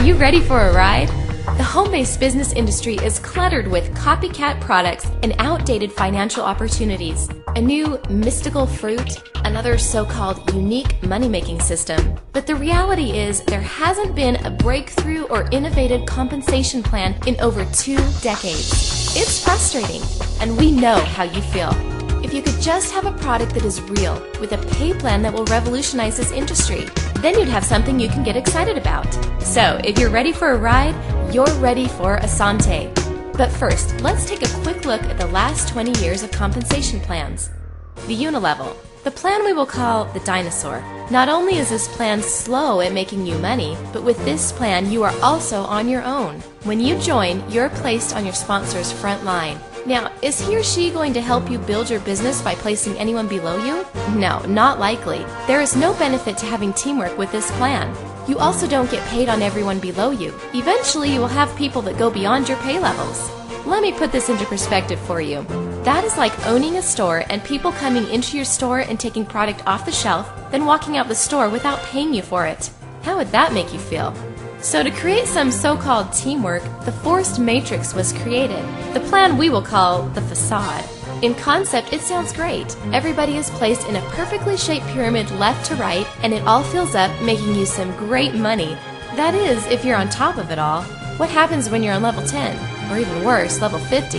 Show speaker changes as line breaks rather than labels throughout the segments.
Are you ready for a ride? The home-based business industry is cluttered with copycat products and outdated financial opportunities. A new mystical fruit, another so-called unique money-making system. But the reality is there hasn't been a breakthrough or innovative compensation plan in over 2 decades. It's frustrating, and we know how you feel. If you could just have a product that is real, with a pay plan that will revolutionize this industry, then you'd have something you can get excited about. So, if you're ready for a ride, you're ready for Asantae. But first, let's take a quick look at the last 20 years of compensation plans. The Unilevel, the plan we will call the dinosaur. Not only is this plan slow at making you money, but with this plan you are also on your own. When you join, you're placed on your sponsor's front line. Now, is he or she going to help you build your business by placing anyone below you? No, not likely. There is no benefit to having teamwork with this plan. You also don't get paid on everyone below you. Eventually, you will have people that go beyond your pay levels. Let me put this into perspective for you. That is like owning a store and people coming into your store and taking product off the shelf, then walking out the store without paying you for it. How would that make you feel? So to create some so-called teamwork, the forced matrix was created, the plan we will call the facade. In concept, it sounds great. Everybody is placed in a perfectly shaped pyramid left to right, and it all fills up, making you some great money. That is, if you're on top of it all. What happens when you're on level 10? Or even worse, level 50?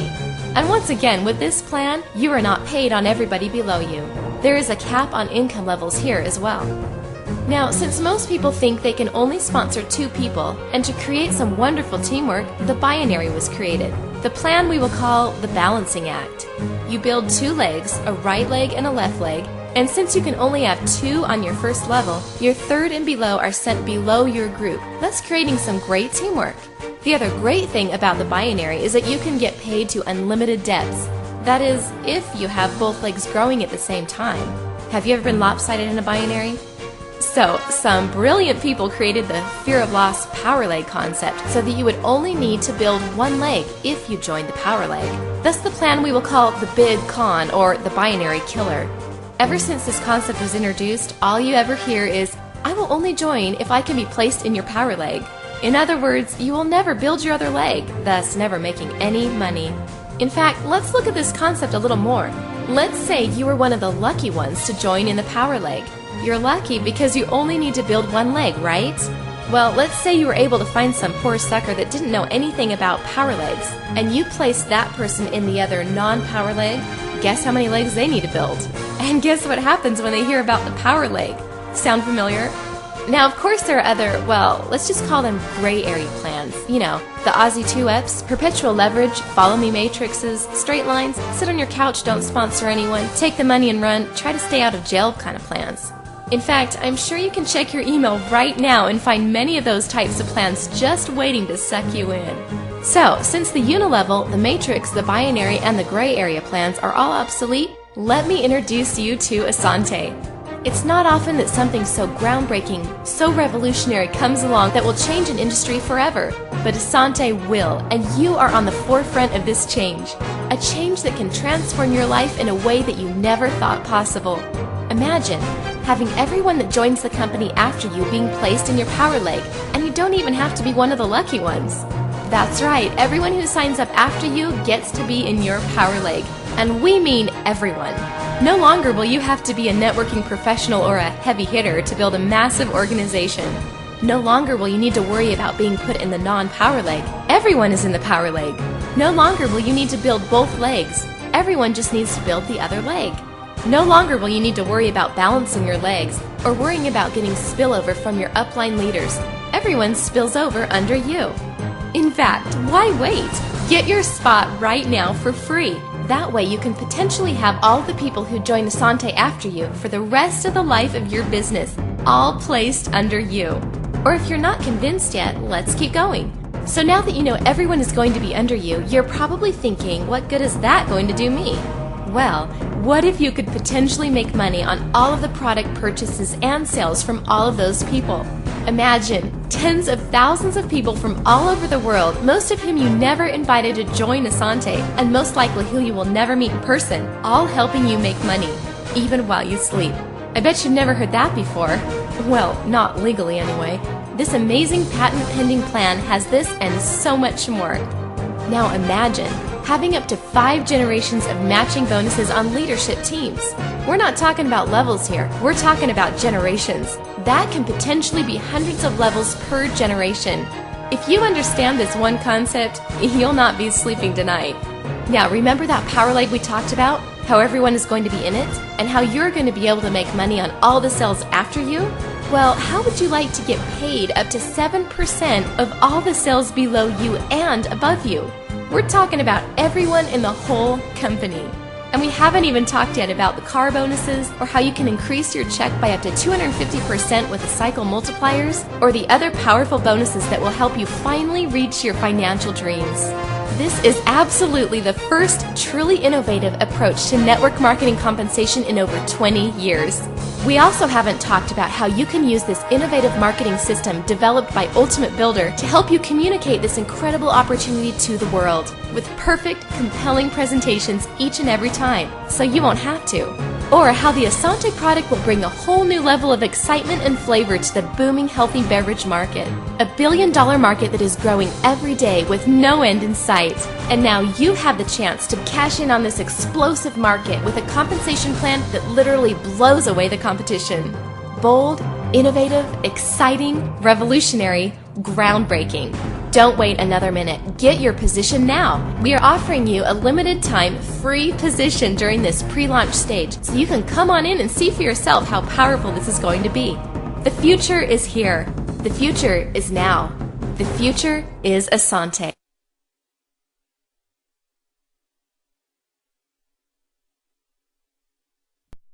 And once again, with this plan, you are not paid on everybody below you. There is a cap on income levels here as well. Now, since most people think they can only sponsor 2 people, and to create some wonderful teamwork, the binary was created. The plan we will call the balancing act. You build 2 legs, a right leg and a left leg, and since you can only have 2 on your first level, your third and below are sent below your group, thus creating some great teamwork. The other great thing about the binary is that you can get paid to unlimited depths. That is, if you have both legs growing at the same time. Have you ever been lopsided in a binary? So, some brilliant people created the fear of loss power leg concept so that you would only need to build 1 leg if you joined the power leg. Thus the plan we will call the big con, or the binary killer. Ever since this concept was introduced, all you ever hear is, "I will only join if I can be placed in your power leg." In other words, you will never build your other leg, thus never making any money. In fact, let's look at this concept a little more. Let's say you were one of the lucky ones to join in the power leg. You're lucky because you only need to build 1 leg, right? Well, let's say you were able to find some poor sucker that didn't know anything about power legs, and you placed that person in the other non-power leg. Guess how many legs they need to build? And guess what happens when they hear about the power leg? Sound familiar? Now, of course, there are other, well, let's just call them gray area plans. You know, the Aussie 2Fs, perpetual leverage, follow me matrices, straight lines, sit on your couch, don't sponsor anyone, take the money and run, try to stay out of jail kind of plans. In fact, I'm sure you can check your email right now and find many of those types of plans just waiting to suck you in. So, since the Unilevel, the Matrix, the Binary, and the Gray Area plans are all obsolete, let me introduce you to Asantae. It's not often that something so groundbreaking, so revolutionary comes along that will change an industry forever. But Asantae will, and you are on the forefront of this change. A change that can transform your life in a way that you never thought possible. Imagine having everyone that joins the company after you being placed in your power leg, and you don't even have to be one of the lucky ones. That's right, everyone who signs up after you gets to be in your power leg. And we mean everyone. No longer will you have to be a networking professional or a heavy hitter to build a massive organization. No longer will you need to worry about being put in the non-power leg. Everyone is in the power leg. No longer will you need to build both legs. Everyone just needs to build the other leg. No longer will you need to worry about balancing your legs or worrying about getting spillover from your upline leaders. Everyone spills over under you. In fact, why wait? Get your spot right now for free. That way you can potentially have all the people who join Asantae after you for the rest of the life of your business, all placed under you. Or if you're not convinced yet, let's keep going. So now that you know everyone is going to be under you, you're probably thinking, what good is that going to do me? Well, what if you could potentially make money on all of the product purchases and sales from all of those people? Imagine tens of thousands of people from all over the world, most of whom you never invited to join Asantae, and most likely who you will never meet in person, all helping you make money, even while you sleep. I bet you've never heard that before. Well, not legally anyway. This amazing patent-pending plan has this and so much more. Now imagine having up to 5 generations of matching bonuses on leadership teams. We're not talking about levels here, we're talking about generations. That can potentially be hundreds of levels per generation. If you understand this one concept, you'll not be sleeping tonight. Now remember that power leg we talked about? How everyone is going to be in it? And how you're going to be able to make money on all the sales after you? Well, how would you like to get paid up to 7% of all the sales below you and above you? We're talking about everyone in the whole company. And we haven't even talked yet about the car bonuses, or how you can increase your check by up to 250% with the cycle multipliers, or the other powerful bonuses that will help you finally reach your financial dreams. This is absolutely the first truly innovative approach to network marketing compensation in over 20 years. We also haven't talked about how you can use this innovative marketing system developed by Ultimate Builder to help you communicate this incredible opportunity to the world with perfect, compelling presentations each and every time, so you won't have to. Or how the Asantae product will bring a whole new level of excitement and flavor to the booming healthy beverage market. A billion-dollar market that is growing every day with no end in sight. And now you have the chance to cash in on this explosive market with a compensation plan that literally blows away the competition. Bold, innovative, exciting, revolutionary, groundbreaking. Don't wait another minute. Get your position now. We are offering you a limited time free position during this pre-launch stage, so you can come on in and see for yourself how powerful this is going to be. The future is here. The future is now. The future is Asantae.